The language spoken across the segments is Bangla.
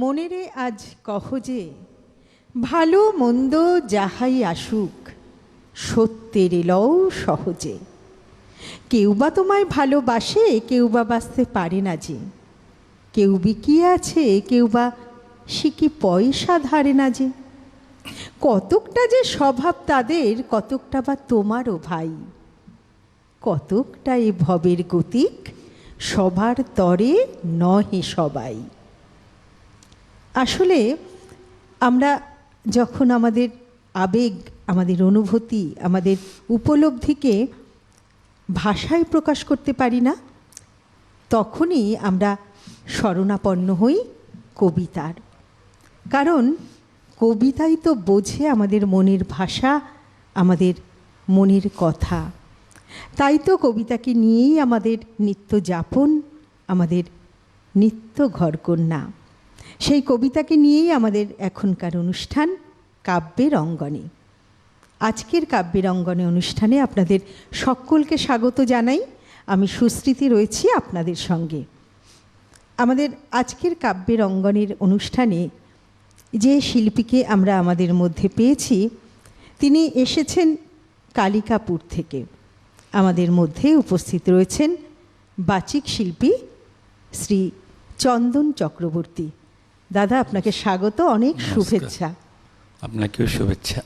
মনেরে আজ কহ যে ভালো মন্দ যাহাই আসুক সত্যের লও সহজে। কেউ বা তোমায় ভালোবাসে, কেউ বা বাঁচতে পারে না যে। কেউ বিকিয়ে আছে, কেউ বা সিকি পয়সা ধারে না যে। কতকটা যে স্বভাব তাদের, কতকটা বা তোমারও ভাই। কতকটা এ ভবের গতিক, সবার তরে নহে সবাই। আসলে আমরা যখন আমাদের আবেগ, আমাদের অনুভূতি, আমাদের উপলব্ধিকে ভাষায় প্রকাশ করতে পারি না, তখনই আমরা শরণাপন্ন হই কবিতার। কারণ কবিতাই তো বোঝে আমাদের মনের ভাষা, আমাদের মনের কথা। তাই তো কবিতাকে নিয়েই আমাদের নিত্য যাপন, আমাদের নিত্য ঘরকন্যা। সেই কবিতাকে নিয়েই আমাদের এখনকার অনুষ্ঠান কাব্যের অঙ্গনে। আজকের কাব্যের অঙ্গনে অনুষ্ঠানে আপনাদের সকলকে স্বাগত জানাই। আমি সুস্মৃতি রয়েছি আপনাদের সঙ্গে। আমাদের আজকের কাব্যের অঙ্গনের অনুষ্ঠানে যে শিল্পীকে আমরা আমাদের মধ্যে পেয়েছি, তিনি এসেছেন কালিকাপুর থেকে। আমাদের মধ্যে উপস্থিত রয়েছেন বাচিক শিল্পী শ্রী চন্দন চক্রবর্তী। দাদা, আপনাকে স্বাগত, অনেক শুভেচ্ছা। আপনাকেও শুভেচ্ছা।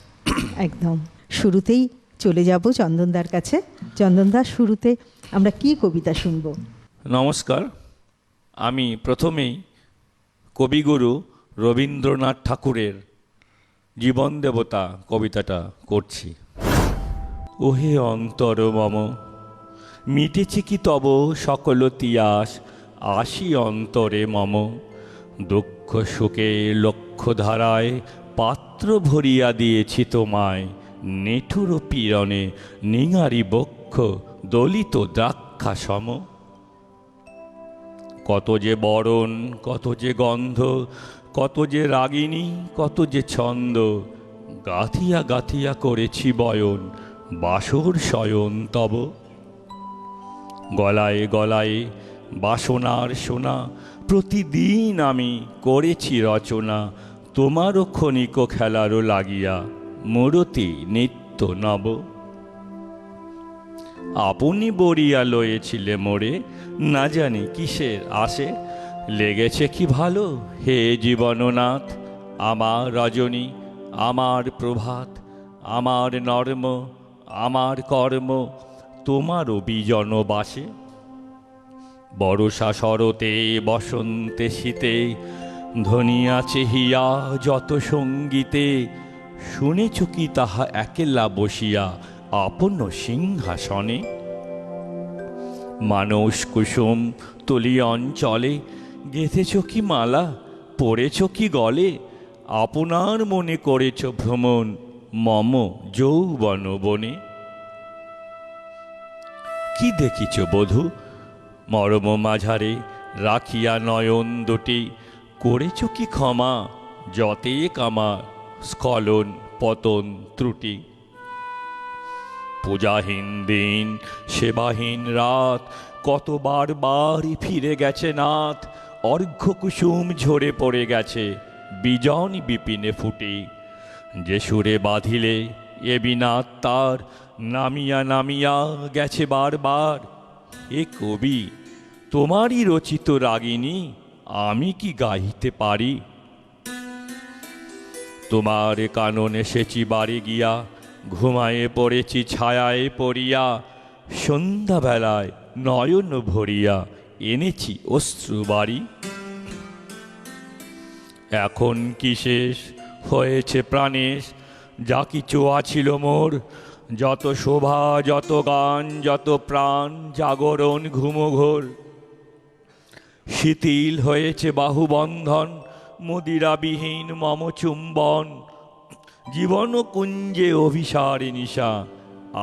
একদম শুরুতেই চলে যাব চন্দনদার কাছে। চন্দনদা, শুরুতে আমরা কি কবিতা শুনব? নমস্কার। আমি প্রথমেই কবিগুরু রবীন্দ্রনাথ ঠাকুরের জীবন দেবতা কবিতাটা করছি। ওহে অন্তর মম, মিটেছে কি তব সকল তিয়াস, আসি অন্তরে মম। দুঃখ শোকে লক্ষ্য ধারায় পাত্র ভরিয়া দিয়েছি তোমায়, নিঠুর পীড়নে নিঙারি বক্ষ দলিত দ্রাক্ষা সম। কত যে বরণ, কত যে গন্ধ, কত যে রাগিনী, কত যে ছন্দ, গাথিয়া গাথিয়া করেছি বয়ন, বাসর শয়ন তব। গলায় গলায় বাসনার সোনা, প্রতিদিন আমি করেছি রচনা, তোমারও ক্ষণিক খেলারও লাগিয়া, মূরতি নিত্য নব। আপনি বরিয়া লয়েছিলে মোরে, না জানি কিসের আসে, লেগেছে কি ভালো হে জীবননাথ। আমার রজনী, আমার প্রভাত, আমার নর্ম, আমার কর্ম, তোমারও বিজন বাসে। বর্ষা শরতে বসন্তে শীতে, ধ্বনিয়া চেহিয়া যত সঙ্গীতে, শুনেছ কি তাহা একেলা বসিয়া আপন সিংহাসনে। মানস কুসুম তলি অঞ্চলে, গেঁথেছ কি মালা, পড়েছ কি গলে, আপনার মনে করেছ ভ্রমণ, মম যৌবন বনে। কি দেখিছ বধূ মরম মাঝারে, রাখিয়া নয়ন দুটি, করেছ কি ক্ষমা যতেক আমার স্খলন পতন ত্রুটি। পূজাহীন দিন, সেবাহীন রাত, কতবার বারই ফিরে গেছে নাথ। অর্ঘ্য কুসুম ঝরে পড়ে গেছে বিজন বিপিনে ফুটি। যে সুরে বাঁধিলে এ বিনাথ তার, নামিয়া নামিয়া গেছে বারবার। এ কবি তোমারই রচিত রাগিনী, আমি কি গাইতে পারি। তোমার কানন এসেছি বাড়ি গিয়া, ঘুমায়ে পড়েছি ছায়ায় পড়িয়া। সন্ধ্যাবেলায় নয়ন ভরিয়া এনেছি অশ্রু বাড়ি। এখন কি শেষ হয়েছে প্রাণেশ, যা কিছু আছিল মোর, যত শোভা যত গান যত প্রাণ, জাগরণ ঘুমঘোর। শিথিল হয়েছে বাহুবন্ধন, মদিরাবিহীন মম চুম্বন। জীবন কুঞ্জে অভিসারে নিশা,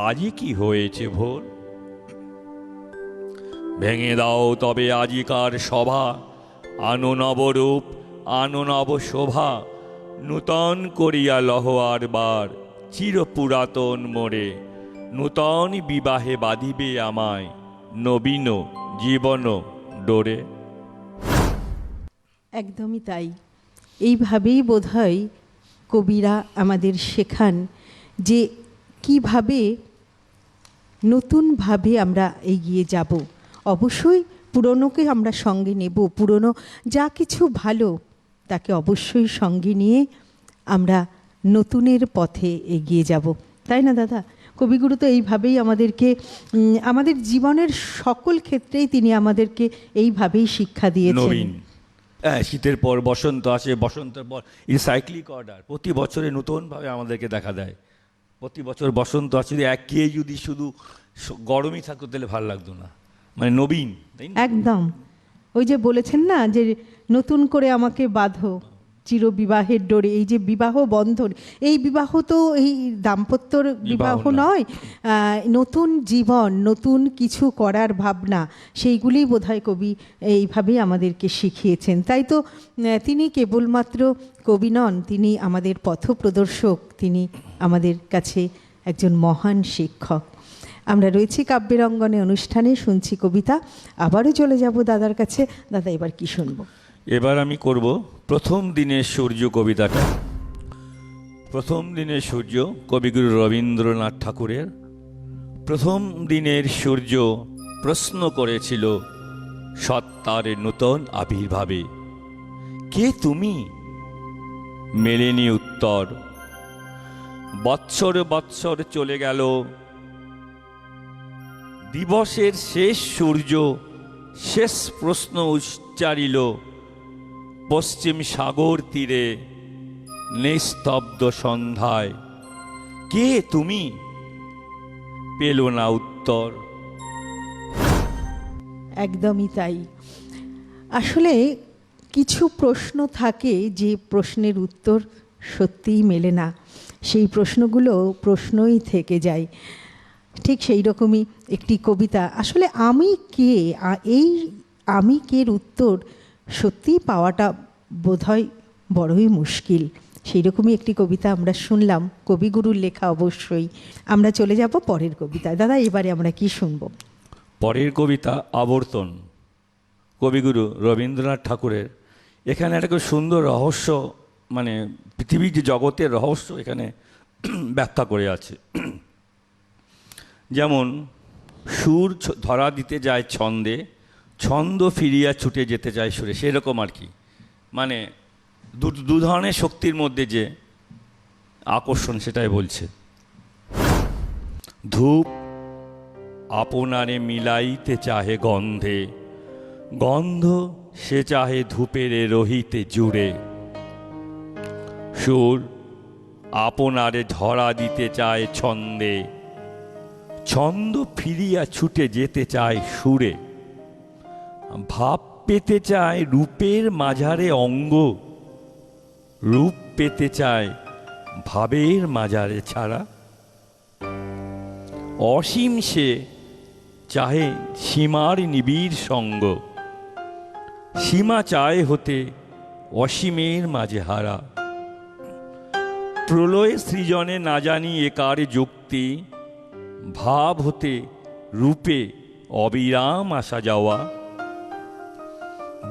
আজই কি হয়েছে ভোর। ভেঙে দাও তবে আজিকার সভা, আনো নবরূপ আনো নব শোভা। নূতন করিয়া লহ আর বার, চির পুরাতন মোরে। নূতন বিবাহে বাঁধিবে আমায়, নবীন জীবন ডোরে। একদমই তাই। এইভাবেই বোধহয় কবিরা আমাদের শেখান যে কিভাবে নতুনভাবে আমরা এগিয়ে যাব। অবশ্যই পুরনোকে আমরা সঙ্গে নেব, পুরনো যা কিছু ভালো তাকে অবশ্যই সঙ্গে নিয়ে আমরা নতুনের পথে এগিয়ে যাব, তাই না দাদা? কবিগুরু তো এইভাবেই আমাদেরকে আমাদের জীবনের সকল ক্ষেত্রেই তিনি আমাদেরকে এইভাবেই শিক্ষা দিয়েছেন। নবীন, হ্যাঁ, শীতের পর বসন্ত আসে, বসন্তের পর এই সাইক্লিক অর্ডার প্রতি বছরে নতুনভাবে আমাদেরকে দেখা দেয়। প্রতি বছর বসন্ত আসে, যদি যদি শুধু গরমই থাকতো তাহলে ভালো লাগতো না, মানে নবীন, তাই না? একদম, ওই যে বলেছেন না যে নতুন করে আমাকে বাঁধো চিরবিবাহের ডোরে, এই যে বিবাহ বন্ধন, এই বিবাহ তো এই দাম্পত্যর বিবাহ নয়, নতুন জীবন, নতুন কিছু করার ভাবনা, সেইগুলিই বোধহয় কবি এইভাবেই আমাদেরকে শিখিয়েছেন। তাই তো তিনি কেবলমাত্র কবি নন, তিনি আমাদের পথপ্রদর্শক, তিনি আমাদের কাছে একজন মহান শিক্ষক। আমরা রয়েছি কাব্যের অঙ্গনে অনুষ্ঠানে, শুনছি কবিতা, আবারও চলে যাব দাদার কাছে। দাদা, এবার কি শুনবো? এবার আমি করব প্রথম দিনের সূর্য কবিতাটা। প্রথম দিনের সূর্য কবিগুরু রবীন্দ্রনাথ ঠাকুরের। প্রথম দিনের সূর্য প্রশ্ন করেছিল সত্তার নূতন আবির্ভাবে, কে তুমি? মেলেনি উত্তর। বৎসর বৎসর চলে গেল, দিবসের শেষ সূর্য শেষ প্রশ্ন উচ্চারিল পশ্চিম সাগর তীরে নিস্তব্ধ সন্ধ্যায়, কে তুমি? পেল না উত্তর। একদমই তাই। আসলে কিছু প্রশ্ন থাকে যে প্রশ্নের উত্তর সত্যিই মেলে না, সেই প্রশ্নগুলো প্রশ্নই থেকে যায়। ঠিক সেই রকমই একটি কবিতা, আসলে আমি কে, এই আমি কের উত্তর সত্যিই পাওয়াটা বোধহয় বড়ই মুশকিল। সেই রকমই একটি কবিতা আমরা শুনলাম, কবিগুরুর লেখা অবশ্যই। আমরা চলে যাব পরের কবিতায়। দাদা, এবারে আমরা কি শুনব? পরের কবিতা আবর্তন, কবিগুরু রবীন্দ্রনাথ ঠাকুরের। এখানে একটা খুব সুন্দর রহস্য, মানে পৃথিবীর যে জগতের রহস্য এখানে ব্যাখ্যা করে আছে। যেমন সুর ধরা দিতে যায় ছন্দে, ছন্দ ফিরিয়া ছুটে যেতে চায় সুরে, সেরকম আর কি। মানে দু ধরনের শক্তির মধ্যে যে আকর্ষণ, সেটাই বলছে। ধূপ আপনারে মিলাইতে চাহে গন্ধে, গন্ধ সে চাহে ধূপের রহিতে জুড়ে। সুর আপনারে ধরা দিতে চায় ছন্দে, ছন্দ ফিরিয়া ছুটে যেতে চায় সুরে। ভাব পেতে চায় রূপের মাঝারে অঙ্গ, রূপ পেতে চায় ভাবের মাঝারে ছাড়া। অসীম সে চাহে সীমার নিবিড় সঙ্গ, সীমা চায় হতে অসীমের মাঝে হারা। প্রলয় সৃজনে না জানি একার যুক্তি, ভাব হতে রূপে অবিরাম আসা যাওয়া।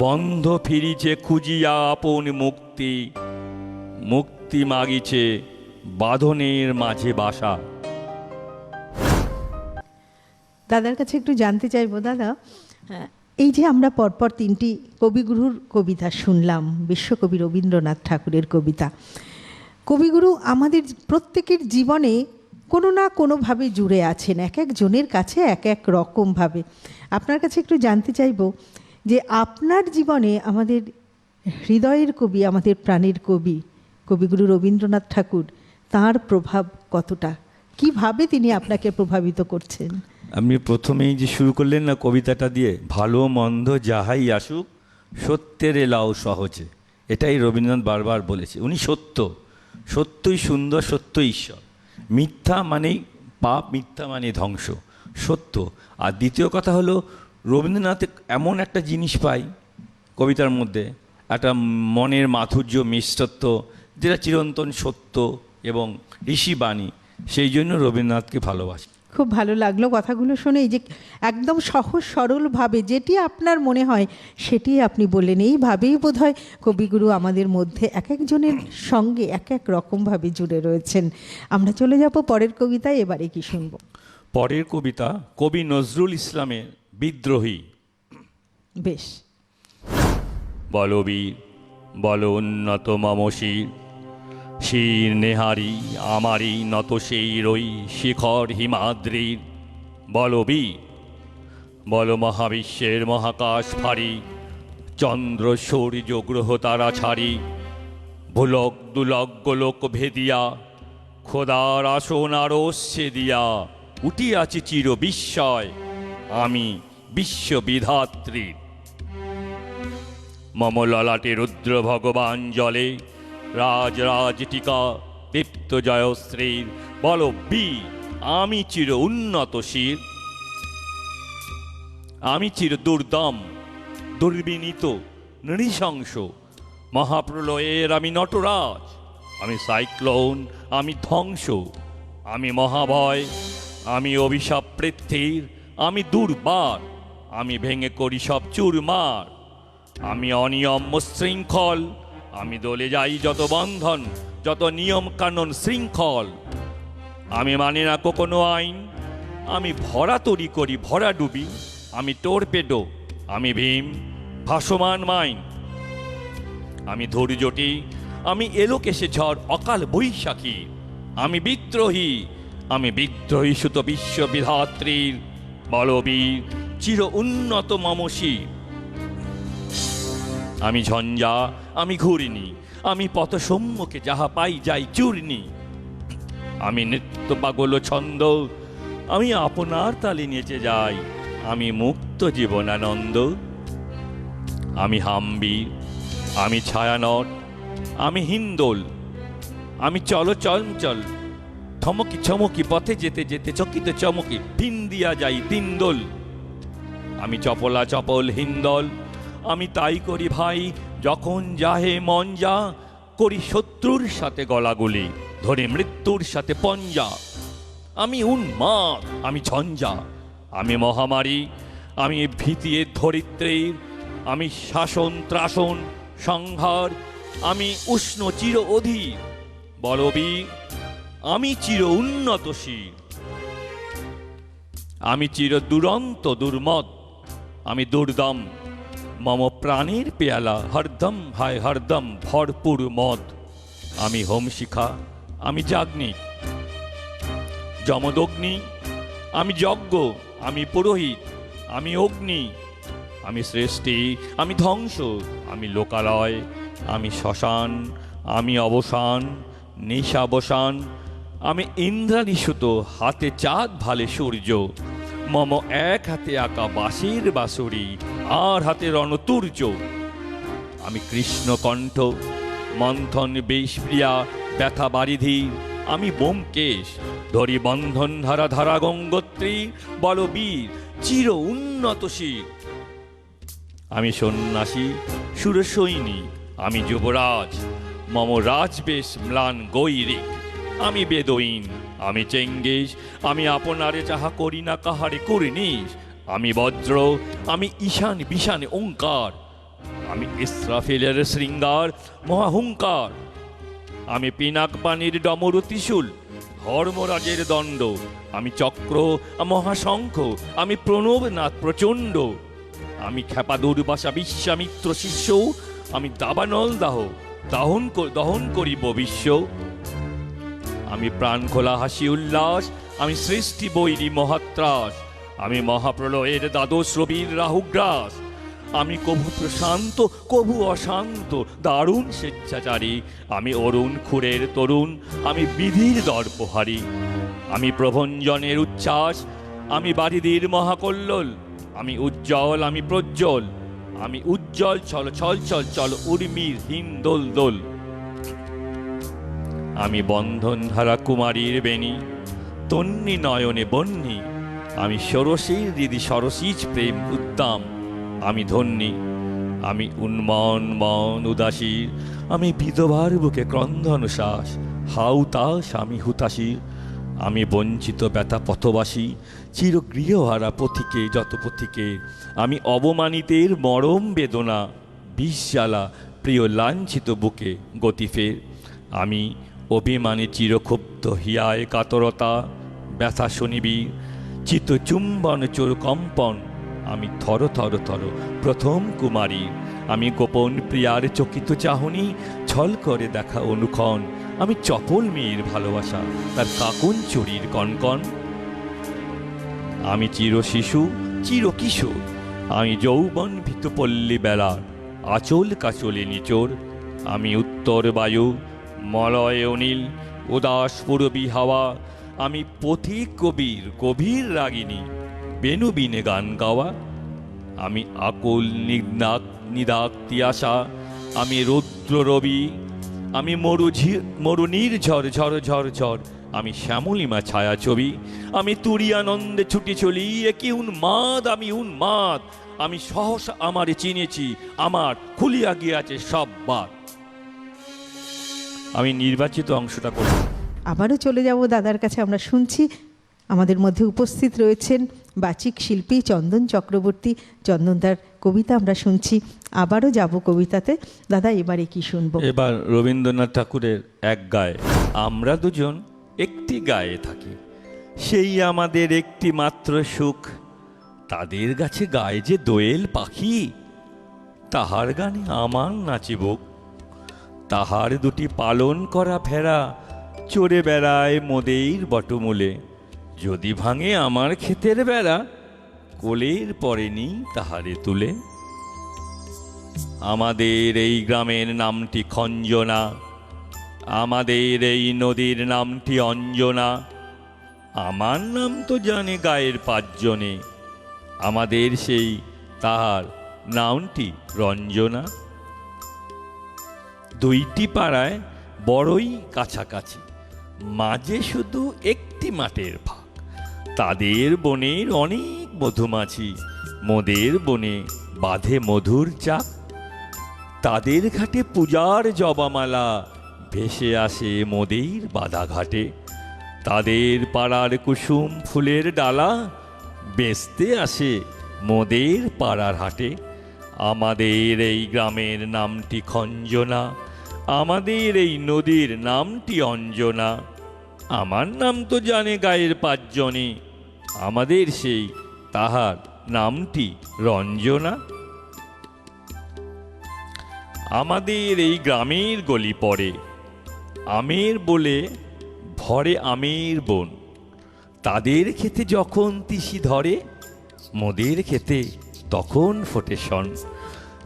বন্ধ ফিরিছে খুঁজিয়া আপন মুক্তি, মুক্তি মাগিছে বাঁধনের মাঝে বাসা। দাদার কাছে একটু জানতে চাইবো, দাদা, এই যে আমরা পরপর তিনটি কবিগুরুর কবিতা শুনলাম, বিশ্বকবি রবীন্দ্রনাথ ঠাকুরের কবিতা, কবিগুরু আমাদের প্রত্যেকের জীবনে কোনো না কোনোভাবে জুড়ে আছেন, এক একজনের কাছে এক এক রকমভাবে। আপনার কাছে একটু জানতে চাইব যে আপনার জীবনে আমাদের হৃদয়ের কবি, আমাদের প্রাণের কবি, কবিগুরু রবীন্দ্রনাথ ঠাকুর, তার প্রভাব কতটা, কিভাবে তিনি আপনাকে প্রভাবিত করছেন? আপনি প্রথমেই যে শুরু করলেন না কবিতাটা দিয়ে, ভালো মন্দ যাহাই আসুক সত্যের এলাও সহজে, এটাই রবীন্দ্রনাথ বারবার বলেছে। উনি সত্য, সত্যই সুন্দর, সত্য ঈশ্বর। মিথ্যা মানেই পাপ, মিথ্যা মানে ধ্বংস, সত্য। আর দ্বিতীয় কথা হলো, রবীন্দ্রনাথ এমন একটা জিনিস পাই কবিতার মধ্যে, একটা মনের মাধুর্য, মিষ্টত্ব, যেটা চিরন্তন সত্য এবং ঋষিবাণী। সেই জন্য রবীন্দ্রনাথকে ভালোবাসি। খুব ভালো লাগলো কথাগুলো শুনে, এই যে একদম সহজ সরলভাবে যেটি আপনার মনে হয় সেটি আপনি বললেন। এইভাবেই বোধহয় কবিগুরু আমাদের মধ্যে এক একজনের সঙ্গে এক এক রকমভাবে জুড়ে রয়েছেন। আমরা চলে যাব পরের কবিতায়। এবারে কি শুনব? পরের কবিতা কবি নজরুল ইসলামের বিদ্রোহী। বেশ। বলো বীর, বলো উন্নত মম শির, শির নেহারি আমারই নত সেই রই শিখর হিমাদ্রির। বলো বীর, বলো মহাবিশ্বের মহাকাশ ফারি, চন্দ্র সূর্য গ্রহ তারা ছাড়ি, ভুলক দুলক গোলক ভেদিয়া, খোদার আসন আরস্যে দিয়া, উঠিয়াছি চির বিস্ময় আমি বিশ্ববিধাত্রীর। মম ললাটে রুদ্র ভগবান জলে, রাজ রাজ টিকা দীপ্ত জয়শ্রীর। বল বীর, আমি চির উন্নত শির, আমি চির দুর্দম দুর্বিনীত নৃশংস, মহাপ্রলয়ের আমি নটরাজ, আমি সাইক্লোন, আমি ধ্বংস, আমি মহাভয়, আমি অভিশাপ পৃথ্বীর, আমি দুর্বার, আমি ভেঙে করি সব চুরমার, আমি অনিয়ম শৃঙ্খল, আমি দলে যাই যত বন্ধন, যত নিয়ম কানুন শৃঙ্খল, আমি মানি না কোনো আইন, আমি ভরা তরি করি ভরা ডুবি, আমি টর্পেডো, আমি ভীম ভাসমান মাইন, আমি ধৈর্যটি, আমি এলোকেশে ঝড় অকাল বৈশাখী, আমি বিদ্রোহী, আমি বিদ্রোহী সুত বিশ্ববিধাত্রীর। বলবীর, চির উন্নত মমশী, আমি ঝঞ্ঝা, আমি ঘূর্ণি, আমি পথ সম্মুখে যাহা পাই যাই চূর্ণি, আমি নৃত্য পাগল ছন্দ, আমি আপনার তালে নেচে যাই, আমি মুক্ত জীবনানন্দ, আমি হাম্বি, আমি ছায়ানট, আমি হিন্দোল, আমি চল চঞ্চল, থমকি চমকি পথে যেতে যেতে চকিত চমকি ভিন দিয়া যাই দিনদোল, আমি চপলা চপল হিন্দল, আমি তাই করি ভাই যখন যাহে মন যা, করি শত্রুর সাথে গলাগুলি, ধরে মৃত্যুর সাথে পঞ্জা, আমি উন্মাদ, আমি ঝঞ্ঝা, আমি মহামারী, আমি ভীতির ধরিত্রীর, আমি শাসন ত্রাসন সংহার, আমি উষ্ণ চির অধীর। বলবীর, আমি চির উন্নতশীল, আমি চির দুরন্ত দুর্মদ, আমি দুর্দম, মম প্রাণের পেয়ালা হরদম হায় হরদম ভরপুর মদ, আমি হোমশিখা, আমি যাজ্ঞিক যমদগ্নি, আমি যজ্ঞ, আমি পুরোহিত, আমি অগ্নি, আমি সৃষ্টি, আমি ধ্বংস, আমি লোকালয়, আমি শ্মশান, আমি অবসান নিশাবসান, আমি ইন্দ্রাণীসুত, হাতে চাঁদ ভালে সূর্য, মম এক হাতে আঁকা বাঁশির বাঁশুরি, আর হাতে রণতুর্য, আমি কৃষ্ণকণ্ঠ, মন্থন বিষপ্রিয়া ব্যথা বারিধি, আমি ব্যোমকেশ, ধরি বন্ধন ধারা ধারা গঙ্গোত্রী। বলবীর, চির উন্নতশীল, আমি সন্ন্যাসী সুরসৈনী, আমি যুবরাজ, মম রাজবেশ ম্লান গৈরিক, আমি বেদইন, আমি চেঙ্গিস, আমি আপনারে যাহা করি না কাহারে করিনিস, আমি বজ্র, আমি ঈশান বিশান ওঙ্কার, আমি ইসরাফিলের শৃঙ্গার মহাহুঙ্কার, আমি পিনাক পানির ডমরু ত্রিশূল ধর্মরাজের দণ্ড, আমি চক্র মহাশঙ্খ, আমি প্রণবনাথ প্রচণ্ড, আমি ক্ষেপা দুর্বাসা বিশ্বামিত্র শিষ্য, আমি দাবানল দাহ দহন করিব বিশ্ব, আমি প্রাণ খোলা হাসি উল্লাস, আমি সৃষ্টি বৈরী মহাত্রাস, আমি মহাপ্রলয়ের দ্বাদশ রবির রাহুগ্রাস, আমি কভু প্রশান্ত কভু অশান্ত দারুণ স্বেচ্ছাচারী, আমি অরুণ খুরের তরুণ, আমি বিধির দর্পহারী, আমি প্রভঞ্জনের উচ্ছ্বাস, আমি বারিধির মহাকল্লোল, আমি উজ্জ্বল, আমি প্রজ্জ্বল, আমি উজ্জ্বল চল চল চল চল উর্মির হিন্দোল দোল, আমি বন্ধন ধারা কুমারীর বেণী, তন্নি নয়নে বন্যী, আমি ষোড়শীর দিদি সরসীজ প্রেম উদ্দাম, আমি ধন্যী, আমি উন্মন মন উদাসীর, আমি বিধবার বুকে ক্রন্দন শ্বাস হাউতাস, আমি হুতাশীর, আমি বঞ্চিত ব্যথা পথবাসী, চিরগৃহহারা পথিকে যত পথিকে, আমি অবমানিতের মরম বেদনা, বিষজ্বালা প্রিয় লাঞ্ছিত বুকে গতিফের, আমি অভিমানে চিরক্ষুব্ধ হিয়ায় কাতরতা, ব্যথা শনিবীর চিত্তচুম্বন চোর কম্পন, আমি থর থর থর প্রথম কুমারী, আমি গোপন প্রিয়ার চকিত চাহনি, ছল করে দেখা অনুক্ষণ, আমি চপল মেয়ের ভালোবাসা তার কাকুন চুরির কনকন, আমি চির শিশু চির কিশোর, আমি যৌবন ভীতপল্লী বেলার আচল কাচলে নিচোর, আমি উত্তর বায়ু মলয় অনিল উদাস পূরবী হাওয়া, আমি পথিক কবির গভীর রাগিনী বেনু বিনে গান গাওয়া, আমি আকুল নিদাক তিয়াসা, আমি রৌদ্র রবি, আমি মরুনির ঝড় ঝড় ঝড় ঝড়, আমি শ্যামলিমা ছায়া ছবি, আমি তুরিয়ানন্দে ছুটি চলি, একি উন্মাদ আমি উন্মাদ, আমি সহসা আমারে চিনেছি, আমার খুলিয়া গিয়াছে সব বাদ। আমি নির্বাচিত অংশটা করি। আবারও চলে যাব দাদার কাছে। আমরা শুনছি আমাদের মধ্যে উপস্থিত রয়েছেন বাচিক শিল্পী চন্দন চক্রবর্তী। চন্দনদার কবিতা আমরা শুনছি, আবারও যাব কবিতাতে। দাদা এবারে কি শুনবো? এবার রবীন্দ্রনাথ ঠাকুরের এক গায়ে, আমরা দুজন একটি গায়ে থাকি, সেই আমাদের একটি মাত্র সুখ, তাদের গাছে গায়ে যে দোয়েল পাখি, তাহার গানে আমার নাচিব, তাহার দুটি পালন করা ভেড়া চড়ে বেড়ায় মোদের বটমূলে, যদি ভাঙে আমার ক্ষেতের বেড়া, কোলের পরেনি তাহারে তুলে। আমাদের এই গ্রামের নামটি খঞ্জনা, আমাদের এই নদীর নামটি অঞ্জনা, আমার নাম তো জানে গায়ের পাঁচজনে, আমাদের সেই তাহার নামটি রঞ্জনা। দুইটি পাড়ায় বড়ই কাছাকাছি, মাঝে শুধু একটি মাঠের ভাগ, তাদের বনের অনেক মধুমাছি, মোদের বনে বাঁধে মধুর চাক, তাদের ঘাটে পূজার জবামালা ভেসে আসে মোদের বাধা ঘাটে, তাদের পাড়ার কুসুম ফুলের ডালা বেচতে আসে মোদের পাড়ার হাটে। আমাদের এই গ্রামের নামটি খঞ্জনা, আমাদের এই নদীর নামটি অঞ্জনা, আমার নাম তো জানে গায়ের পাঁচজনে, আমাদের সেই তাহার নামটি রঞ্জনা। আমাদের এই গ্রামের গলি পড়ে আমের বলে ভরে আমের বন, তাদের খেতে যখন তিসি ধরে, মোদের খেতে তখন ফোটে শন,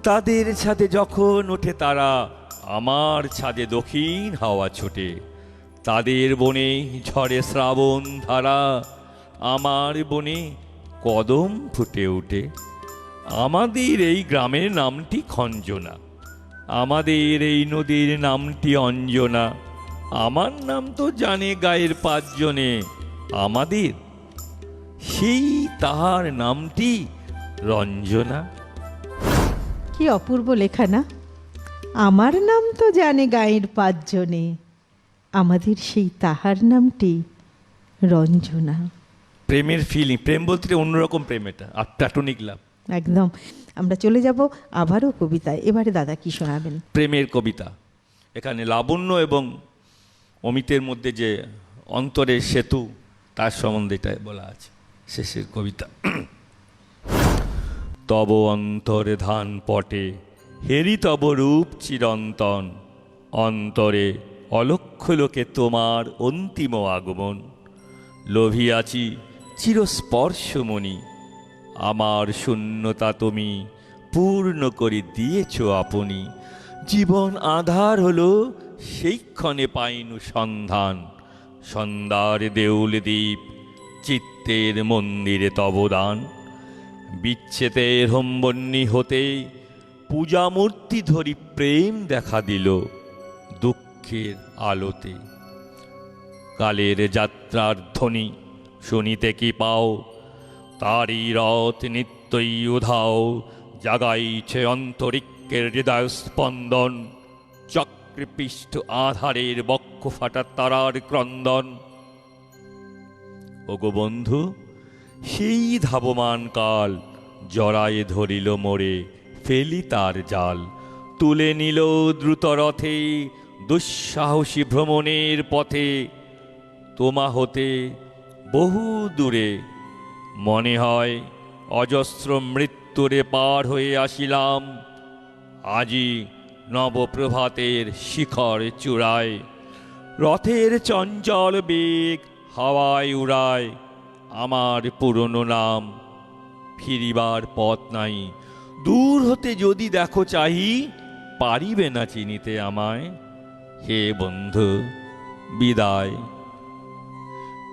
তাদের ছাদে যখন ওঠে তারা, আমার ছাদে দক্ষিণ হাওয়া ছোটে, তাদের বনে ঝড়ে শ্রাবণ ধারা, আমার বনে কদম ফুটে ওঠে। আমাদের এই গ্রামের নামটি খঞ্জনা, আমাদের এই নদীর নামটি অঞ্জনা, আমার নাম তো জানে গায়ের পাঁচজনে, আমাদের সেই তাহার নামটি রঞ্জনা। কি অপূর্ব লেখা না? আমার নাম তো জানে গায়ের পাঁচজনে, আমাদের সেই তাহার নামটি রঞ্জনা। প্রেমের ফিলিং, প্রেম বলতে অন্যরকম প্রেম, এটা আর প্ল্যাটনিক লাভ একদম। আমরা চলে যাব আবারও কবিতায়। এবারে দাদা কি শোনাবেন? প্রেমের কবিতা। এখানে লাবণ্য এবং অমিতের মধ্যে যে অন্তরের সেতু, তার সম্বন্ধে এটা বলা আছে শেষের কবিতা। তব অন্তরে ধান পটে হেরি তব রূপ চিরন্তন, অন্তরে অলক্ষ লোকে তোমার অন্তিম আগমন, লোভিয়াছি চিরস্পর্শমণি, আমার শূন্যতা তুমি পূর্ণ করে দিয়েছ আপনি, জীবন আধার হলো সেইক্ষণে পাইনু সন্ধান, সন্ধ্যার দেউল দ্বীপ চিত্তের মন্দিরে তবদান, বিচ্ছেদের হোমবন্যী হতে পূজামূর্তি ধরি প্রেম দেখা দিল দুঃখের আলোতে, কালের যাত্রার ধ্বনি শুনিতে কি পাও, তারই রথ নিত্যই উধাও, জাগাইছে অন্তরিক্ষের হৃদয় স্পন্দন, চক্রপিষ্ঠ আধারের বক্ষ ফাটা তারার ক্রন্দন, ওগো বন্ধু, সেই ধাবমান কাল জড়ায়ে ধরিল মোরে, ফেলি তার জাল। তুলে নিল দ্রুত রথে, দুঃসাহসী ভ্রমণের পথে। তোমা হতে বহু দূরে, মনে হয় অজস্র মৃত্যুরে পার হয়ে আসিলাম। আজি নবপ্রভাতের শিখর চূড়ায়, রথের চঞ্চল বেগ হাওয়ায় উড়ায় আমার পুরনো নাম। ফিরিবার পথ নাই, দূর হতে যদি দেখো চাহি, পারিবে না চিনিতে আমায়। হে বন্ধু, বিদায়।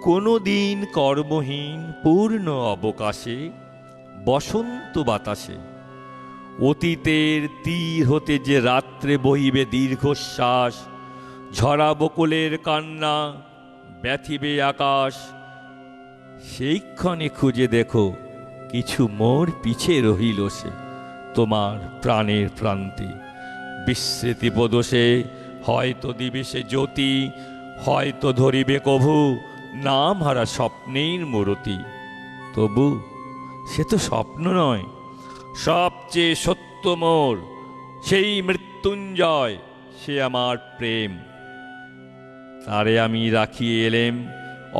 কোনো দিন কর্মহীন পূর্ণ অবকাশে, বসন্ত বাতাসে, অতীতের তীর হতে যে রাত্রে বহিবে দীর্ঘশ্বাস, ঝরা বকুলের কান্না ব্যথিবে আকাশ। সেইক্ষণে খুঁজে দেখো, কিছু মোর পিছে রহিল সে, তোমার প্রাণের প্রান্তে। বিস্মৃতি প্রদোষে হয়তো দিবে সে জ্যোতি, হয়তো ধরিবে কভু নাম হারা স্বপ্নের মূরতি। তবু সে তো স্বপ্ন নয়, সবচেয়ে সত্য মোর সেই মৃত্যুঞ্জয়, সে আমার প্রেম। তারে আমি রাখিয়ে এলেম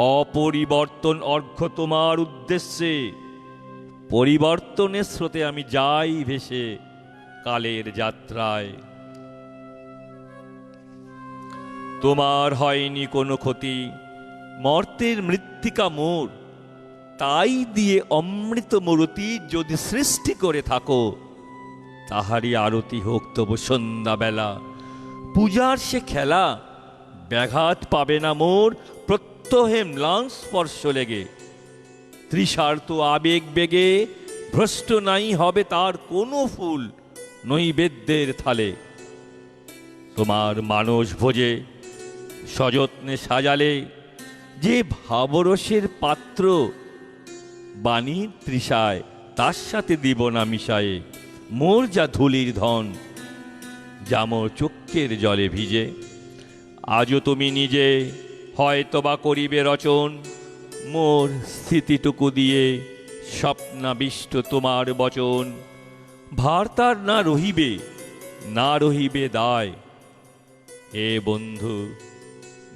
অপরিবর্তন অর্ঘ্য তোমার উদ্দেশ্যে। পরিবর্তনের স্রোতে আমি যাই ভেসে কালের যাত্রায়। তোমার হয়নি কোনো ক্ষতি, মর্তের মৃত্তিকা মোর, তাই দিয়ে অমৃত মূরতি যদি সৃষ্টি করে থাকো, তাহারই আরতি হোক তবু সন্ধ্যাবেলা। পূজার সে খেলা ব্যাঘাত পাবে না মোর প্রত্যহে ম্লান স্পর্শ লেগে। তৃষার্ত আবেগ বেগে ভ্রষ্ট নাই হবে তার কোনো ফুল নৈবেদ্যের থালে। তোমার মানস ভোজে সযত্নে সাজালে যে ভাবরসের পাত্র, বাণীর তৃষায় তার সাথে দিব না মিশায়ে মোর যা ধুলির ধন, যা মোর চক্ষের জলে ভিজে। আজও তুমি নিজে হয়তোবা করিবে রচন, মোর স্থিতিটুকু দিয়ে স্বপ্নাবিষ্ট তোমার বচন। ভার তার না রহিবে, না রহিবে দায়। হে বন্ধু,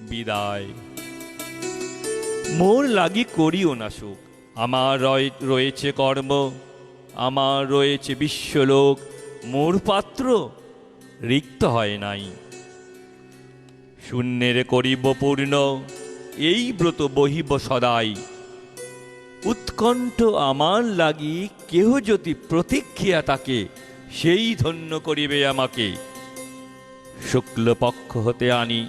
বিদায়। মোর লাগি করিও না শোক, আমার রয়েছে কর্ম, আমার রয়েছে বিশ্বলোক। মোর পাত্র রিক্ত হয় নাই, শূন্যের করিব পূর্ণ, এই ব্রত বহিব সদাই। উৎকণ্ঠ আমার লাগি কেহ যদি প্রতীক্ষিয়া তাকে, সেই ধন্য করিবে আমাকে। শুক্লপক্ষ হতে আনি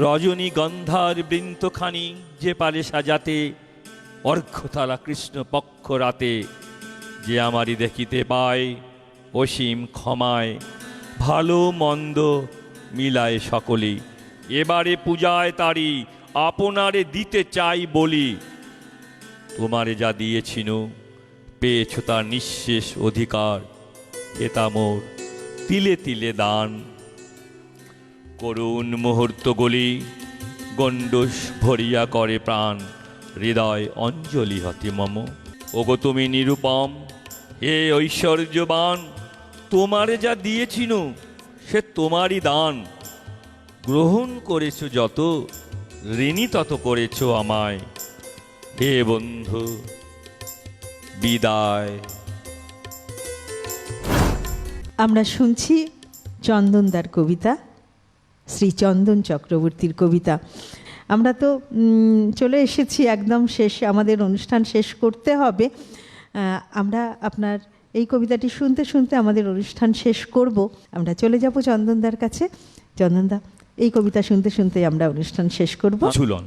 রজনী গন্ধার বৃন্তখানি, যে পারে সাজাতে অর্ঘ্যতালা কৃষ্ণপক্ষ রাতে। যে আমারই দেখিতে পায় অসীম ক্ষমায়, ভালো মন্দ মিলায় সকলেই। এবারে পূজায় তারি আপনারে দিতে চাই বলি। তোমারে যা দিয়েছিনু পেয়েছ তার নিঃশেষ অধিকার, হেতা মোর তিলে তিলে দান। করুণ মুহূর্তগুলি গণ্ডূষ ভরিয়া করে প্রাণ, হৃদয় অঞ্জলি হতে মম। ওগো তুমি নিরুপম, হে ঐশ্বর্যবান, তোমারে যা দিয়েছিনু সে তোমারই দান। গ্রহণ করেছ যত, ঋণী তত করেছ আমায়। হে বন্ধু, বিদায়। আমরা শুনছি চন্দনদার কবিতা, শ্রী চন্দন চক্রবর্তীর কবিতা। আমরা তো চলে এসেছি একদম শেষে, আমাদের অনুষ্ঠান শেষ করতে হবে। আমরা আপনার এই কবিতাটি শুনতে শুনতে আমাদের অনুষ্ঠান শেষ করব। আমরা চলে যাব চন্দনদার কাছে। চন্দনদা, এই কবিতা শুনতে শুনতে আমরা অনুষ্ঠান শেষ করব। ঝুলন,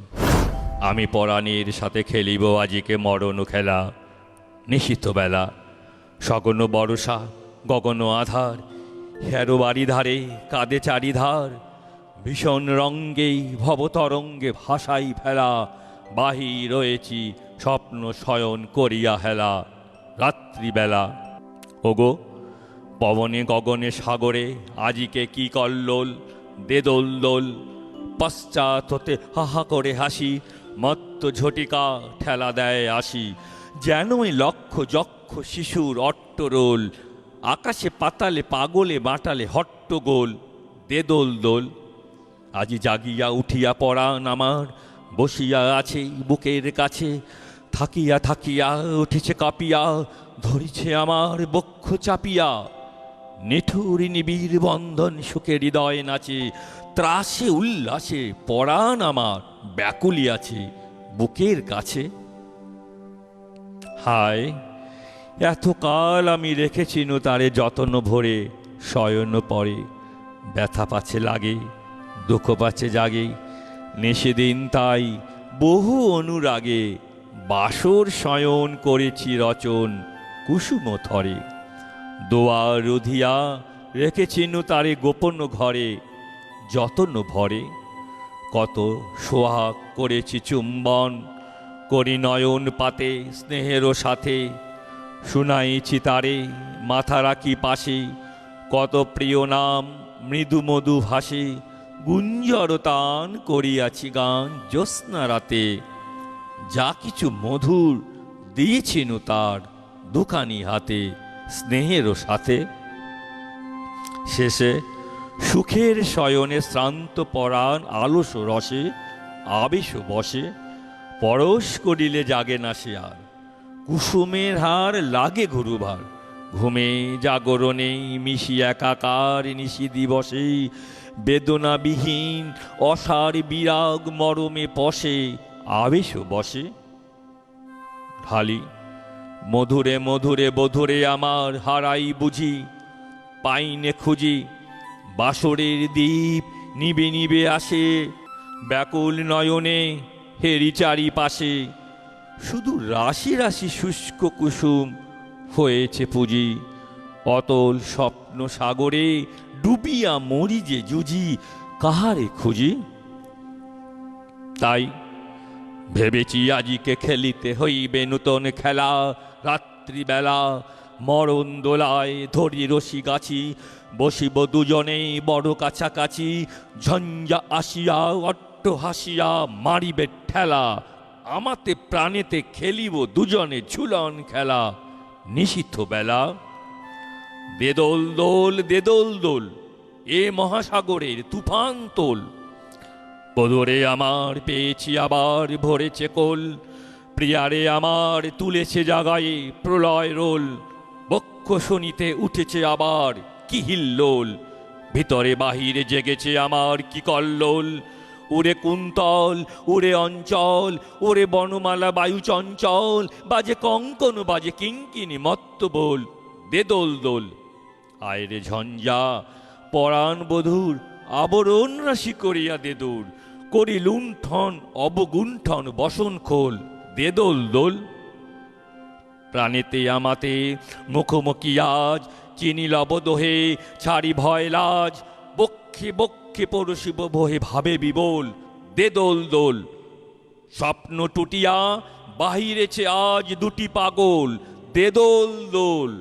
আমি পরাণের সাথে খেলিব আজিকে মরণ খেলা। নিশিত বেলা, সগন বরষা, গগন আধার, হেরো বাড়ি ধারে কাঁদে চারিধার। ভীষণ রঙ্গেই ভবতরঙ্গে ভাসাই ফেলা, বাহি রয়েছি স্বপ্ন শয়ন করিয়া হেলা। রাত্রিবেলা, ওগো পবনে গগনে সাগরে আজিকে কি কল্লোল, দে দোল দোল। পশ্চাৎ হতে হাহা করে হাসি, মত্ত মুক্ত ঝটিকা ঠেলা দেয় আসি, যেনই লক্ষ যক্ষ শিশুর অট্টরোল, আকাশে পাতালে পাগলে বাটালে হট্টগোল, দে দোল দোল। আজি জাগিয়া উঠিয়া পরাণ আমার বসিয়া আছে বুকের কাছে, থাকিয়া থাকিয়া উঠেছে কাঁপিয়া, ধরিছে আমার বক্ষ চাপিয়া। নিঠুর নিবিড় বন্ধন সুখে হৃদয় নাচে, ত্রাসে উল্লাসে পরাণ আমার ব্যাকুলি আছে বুকের কাছে। হায়, এতকাল আমি রেখেছিনু তারে যতন ভরে, শয়ন পরে ব্যথা পাছে লাগে, দুঃখ পাচ্ছে জাগে, নেষেদিন তাই বহু অনুরাগে, বাসর শয়ন করেছি রচন কুসুম থরে। দোয়ার রুধিয়া রেখেছিনু তারে গোপন ঘরে, যতন ভরে কত সোহাগ করেছি চুম্বন, করি নয়ন পাতে স্নেহেরও সাথে, শুনাইছি তারে মাথা রাখি পাশে, কত প্রিয় নাম মৃদু মধু ভাসে, গুঞ্জর তান করিয়াছি গান জ্যোৎস্না রাতে। যা কিছু মধুর দিয়েছিনু তার দুখানি হাতে, স্নেহেরও সাথে। শেষে সুখের শয়নে শ্রান্ত পরাণ আলস রসে আবেশ বসে, পরশ করিলে জাগে না সে আর, কুসুমের হার লাগে ঘুরুভার। ঘুমে জাগরণে মিশি একাকার নিশি দিবসে, বেদনাবিহীন অসার বিরাগ মরমে পশে আবেশ বসে। ঢালি মধুরে মধুরে বধুরে আমার হারাই বুঝি, পাইনে খুঁজি বাসরের দ্বীপ নিবে নিবে আসে, ব্যাকুল নয়নে হেরি চারিপাশে, শুধু রাশি রাশি শুষ্ক কুসুম হয়েছে পুঁজি। অতল স্বপ্ন সাগরে ডুবিয়া মরি যে জুজি, কাহারে খুঁজি। তাই ভেবেছি আজিকে খেলিতে হইবে নূতন খেলা, রাত্রিবেলা মরণ দোলায় ধরি রশি গাছি, বসিব দুজনে বড় কাছাকাছি, ঝঞ্ঝা আসিয়া অট্ট হাসিয়া মারিবে ঠেলা, আমাতে প্রাণেতে খেলিব দুজনে ঝুলন খেলা নিশীথ বেলা। দেদোল দোল দেদোল দোল এ মহাসাগরের তুফান তোল, বদরে আমার পেয়েছি আবার ভরেছে কোল, প্রিয়ারে আমার তুলেছে জাগায়ে প্রলয় রোল, বক্ষ শনিতে উঠেছে আবার কি হিল্লোল, ভিতরে বাহিরে জেগেছে আমার কি কল্লোল। উড়ে কুন্তল উড়ে অঞ্চল, ওরে বনমালা বায়ু চঞ্চল, বাজে কঙ্কন বাজে কিঙ্কিনি মত্ত বল, দে দোল দোল। আয়রে ঝঞ্ঝা পরাণ বধূর আবরণ রাশি করিয়া দে দূর, করি লুণ্ঠন অবগুণ্ঠন বসন খোল, দে দোল দোল। প্রাণেতে আমাতে মুখোমুখি আজ, চিনি লবদোহে ছাড়ি ভয় লাজ, বক্ষে বক্ষে পরশিব বহে ভাবে বিবল, দে দোল দোল। স্বপ্ন টুটিয়া বাহিরেছে আজ দুটি পাগল, দে দোল দোল।